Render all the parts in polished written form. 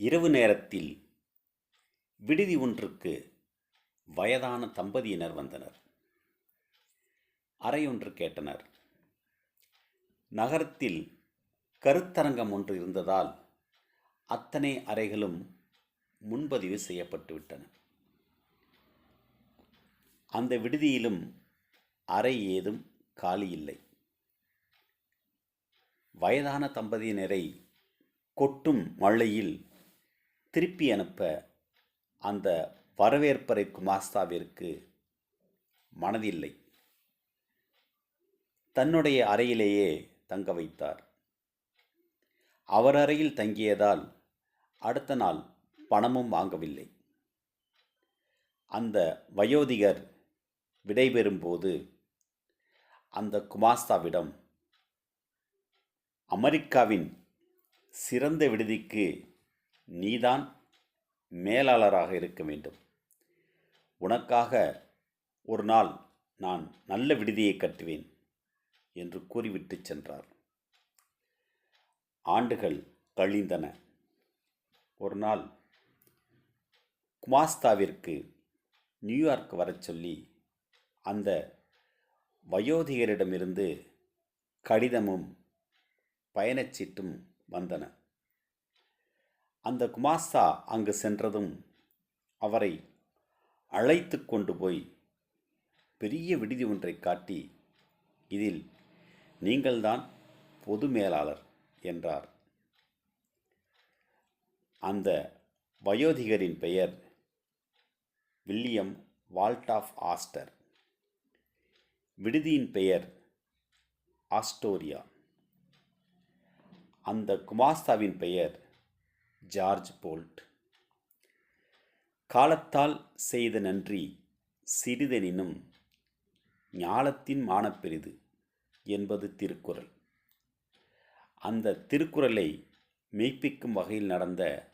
இரவு நேரத்தில் விடுதி ஒன்றுக்கு வயதான தம்பதியினர் வந்தனர். அறையொன்று கேட்டனர். நகரத்தில் கருத்தரங்கம் ஒன்று இருந்ததால் அத்தனை அறைகளும் முன்பதிவு செய்யப்பட்டுவிட்டன. அந்த விடுதியிலும் அறை ஏதும் காலி இல்லை. வயதான தம்பதியினரை கொட்டும் மழையில் திருப்பி அனுப்ப அந்த வரவேற்பறை குமாஸ்தாவிற்கு மனதில்லை. தன்னுடைய அறையிலேயே தங்க வைத்தார். அவர் அறையில் தங்கியதால் அடுத்த நாள் பணமும் வாங்கவில்லை. அந்த வயோதிகர் விடைபெறும்போது அந்த குமாஸ்தாவிடம், அமெரிக்காவின் சிறந்த விடுதிக்கு நீதான் மேலாளராக இருக்க வேண்டும். உனக்காக ஒரு நாள் நான் நல்ல விடுதியை கட்டுவேன் என்று கூறிவிட்டு சென்றார். ஆண்டுகள் கழிந்தன. ஒரு நாள் குமாஸ்தாவிற்கு நியூயார்க் வரச் சொல்லி அந்த வயோதிகரிடமிருந்து கடிதமும் பயணச்சீட்டும் வந்தன. அந்த குமாஸ்தா அங்கு சென்றதும் அவரை அழைத்து கொண்டு போய் பெரிய விடுதி ஒன்றை காட்டி, இதில் நீங்கள்தான் பொது மேலாளர் என்றார். அந்த வயோதிகரின் பெயர் வில்லியம் வால்டாஃப் ஆஸ்டர். விடுதியின் பெயர் ஆஸ்டோரியா. அந்த குமாஸ்தாவின் பெயர் ஜார்ஜ் போல்ட். காலத்தால் செய்த நன்றி சிறிதெனினும் ஞாலத்தின் மானப்பெரிது என்பது திருக்குறள். அந்த திருக்குறளை மெய்ப்பிக்கும் வகையில் நடந்த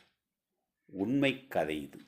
உண்மை கதை இது.